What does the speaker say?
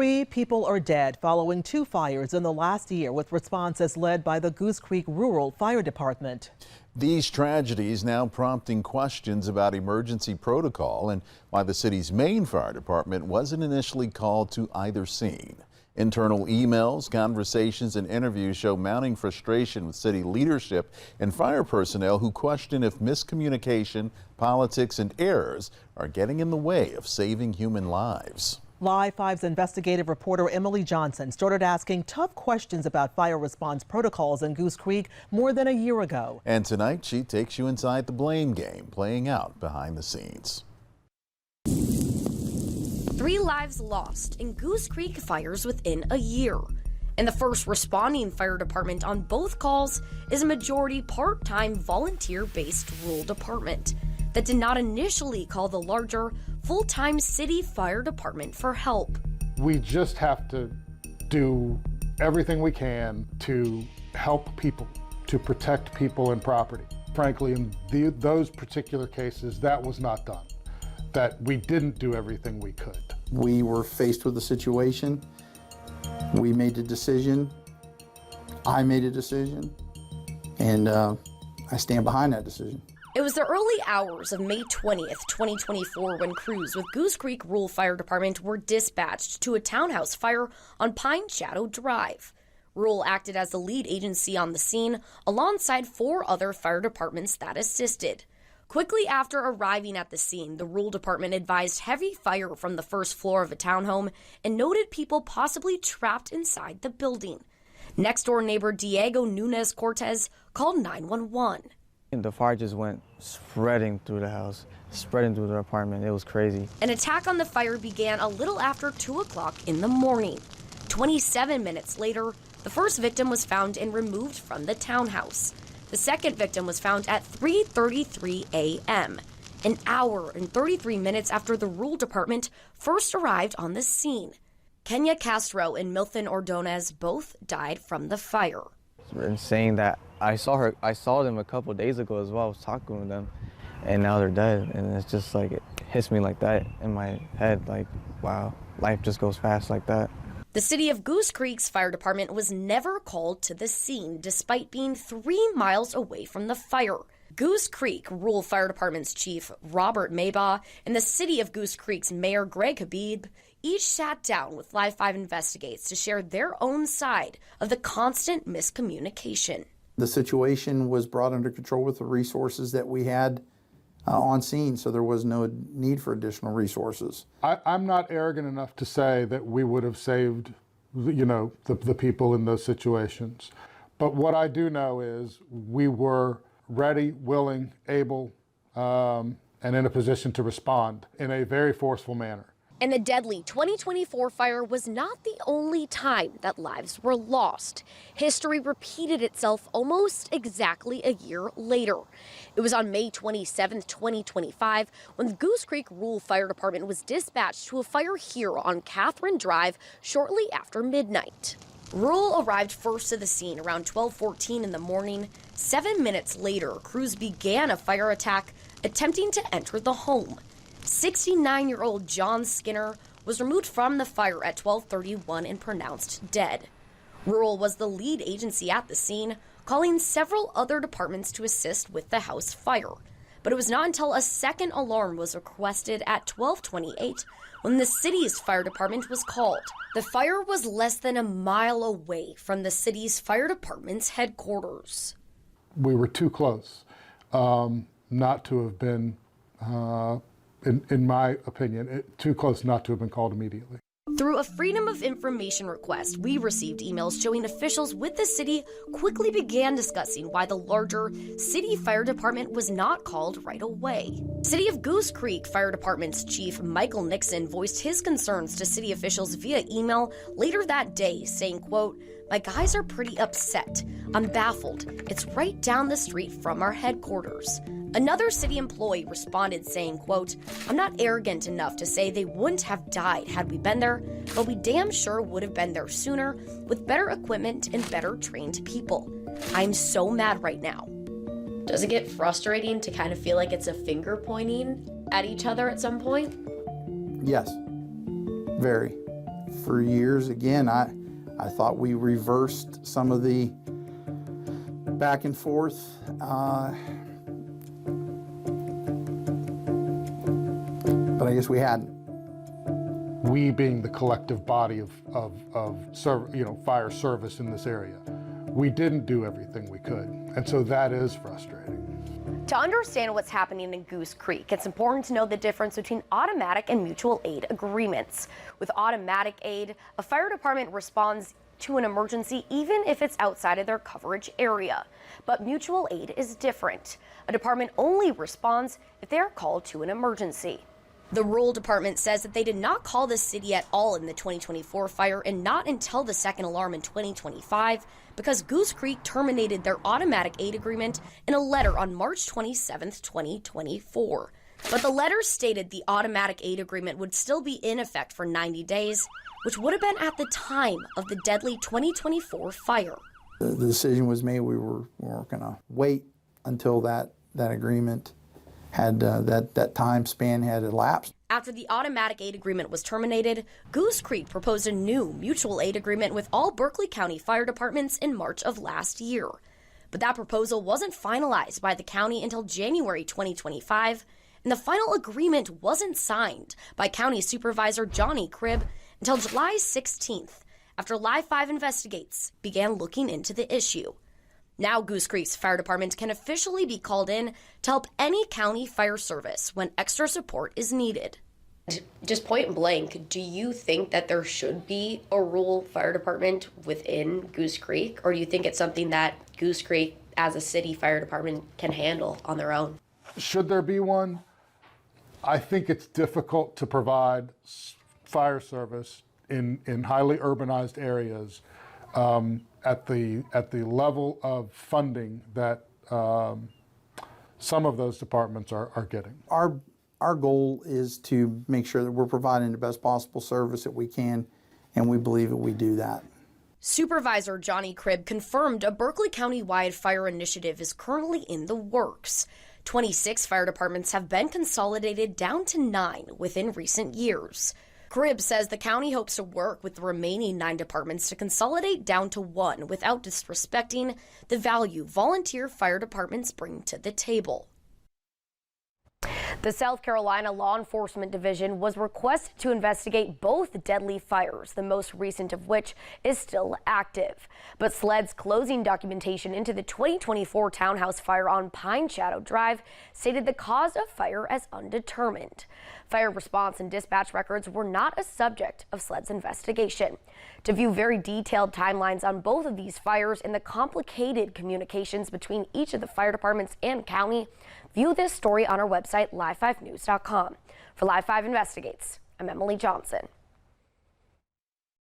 3 people are dead following 2 fires in the last year, with responses led by the Goose Creek Rural Fire Department. These tragedies now prompting questions about emergency protocol and why the city's main fire department wasn't initially called to either scene. Internal emails, conversations, and interviews show mounting frustration with city leadership and fire personnel who question if miscommunication, politics, and errors are getting in the way of saving human lives. Live 5's investigative reporter Emily Johnson started asking tough questions about fire response protocols in Goose Creek more than a year ago. And tonight she takes you inside the blame game playing out behind the scenes. 3 lives lost in Goose Creek fires within a year. And the first responding fire department on both calls is a majority part-time volunteer-based rural department that did not initially call the larger full-time city fire department for help. We just have to do everything we can to help people, to protect people and property. Frankly, in those particular cases, that was not done. That we didn't do everything we could. We were faced with a situation. We made a decision. I made a decision. And I stand behind that decision. It was the early hours of May 20th, 2024, when crews with Goose Creek Rural Fire Department were dispatched to a townhouse fire on Pine Shadow Drive. Rural acted as the lead agency on the scene, alongside 4 other fire departments that assisted. Quickly after arriving at the scene, the Rural Department advised heavy fire from the first floor of a townhome and noted people possibly trapped inside the building. Next-door neighbor Diego Nunez Cortez called 911. The fire just went spreading through the house, spreading through the apartment. It was crazy. An attack on the fire began a little after 2 o'clock in the morning. 27 minutes later, the first victim was found and removed from the townhouse. The second victim was found at 3:33 a.m., an hour and 33 minutes after the Rural Department first arrived on the scene. Kenya Castro and Milton Ordonez both died from the fire. And saying that I saw them a couple days ago as well. I was talking with them, and now they're dead. And it's just like, it hits me like that in my head, like, wow, life just goes fast like that. The city of Goose Creek's fire department was never called to the scene, despite being 3 miles away from the fire. Goose Creek Rural Fire Department's chief, Robert Maybaugh, and the city of Goose Creek's mayor, Greg Habib, each sat down with Live 5 Investigates to share their own side of the constant miscommunication. The situation was brought under control with the resources that we had on scene, so there was no need for additional resources. I'm not arrogant enough to say that we would have saved, the people in those situations. But what I do know is we were ready, willing, able, and in a position to respond in a very forceful manner. And the deadly 2024 fire was not the only time that lives were lost. History repeated itself almost exactly a year later. It was on May 27, 2025, when the Goose Creek Rural Fire Department was dispatched to a fire here on Catherine Drive shortly after midnight. Rural arrived first to the scene around 12:14 in the morning. 7 minutes later, crews began a fire attack attempting to enter the home. 69-year-old John Skinner was removed from the fire at 12:31 and pronounced dead. Rural was the lead agency at the scene, calling several other departments to assist with the house fire. But it was not until a second alarm was requested at 12:28 when the city's fire department was called. The fire was less than a mile away from the city's fire department's headquarters. We were too close not to have been in my opinion, too close not to have been called immediately. Through a Freedom of Information request, we received emails showing officials with the city quickly began discussing why the larger city fire department was not called right away. City of Goose Creek Fire Department's chief, Michael Nixon, voiced his concerns to city officials via email later that day, saying, quote, "My guys are pretty upset. I'm baffled. It's right down the street from our headquarters." Another city employee responded saying, quote, "I'm not arrogant enough to say they wouldn't have died had we been there, but we damn sure would have been there sooner with better equipment and better trained people. I'm so mad right now." Does it get frustrating to kind of feel like it's a finger pointing at each other at some point? Yes, very. for years. Again, I thought we reversed some of the back and forth. But I guess we hadn't. We being the collective body of fire service in this area, we didn't do everything we could. And so that is frustrating. To understand what's happening in Goose Creek, it's important to know the difference between automatic and mutual aid agreements. With automatic aid, a fire department responds to an emergency even if it's outside of their coverage area. But mutual aid is different. A department only responds if they are called to an emergency. The rural department says that they did not call the city at all in the 2024 fire and not until the second alarm in 2025 because Goose Creek terminated their automatic aid agreement in a letter on March 27, 2024. But the letter stated the automatic aid agreement would still be in effect for 90 days, which would have been at the time of the deadly 2024 fire. The decision was made we weren't going to wait until that agreement had that time span had elapsed. After the automatic aid agreement was terminated, Goose Creek proposed a new mutual aid agreement with all Berkeley County fire departments in March of last year. But that proposal wasn't finalized by the county until January 2025, and the final agreement wasn't signed by County Supervisor Johnny Cribb until July 16th, after Live 5 Investigates began looking into the issue. Now Goose Creek's fire department can officially be called in to help any county fire service when extra support is needed. Just point blank, do you think that there should be a rural fire department within Goose Creek, or do you think it's something that Goose Creek as a city fire department can handle on their own? Should there be one? I think it's difficult to provide fire service in highly urbanized areas at the level of funding that some of those departments are getting. Our goal is to make sure that we're providing the best possible service that we can, and we believe that we do that. Supervisor Johnny Cribb confirmed a Berkeley County-wide fire initiative is currently in the works. 26 fire departments have been consolidated down to 9 within recent years. Cribb says the county hopes to work with the remaining 9 departments to consolidate down to 1 without disrespecting the value volunteer fire departments bring to the table. The South Carolina Law Enforcement Division was requested to investigate both deadly fires, the most recent of which is still active. But SLED's closing documentation into the 2024 townhouse fire on Pine Shadow Drive stated the cause of fire as undetermined. Fire response and dispatch records were not a subject of SLED's investigation. To view very detailed timelines on both of these fires and the complicated communications between each of the fire departments and county, view this story on our website, live5news.com. For Live 5 Investigates, I'm Emily Johnson.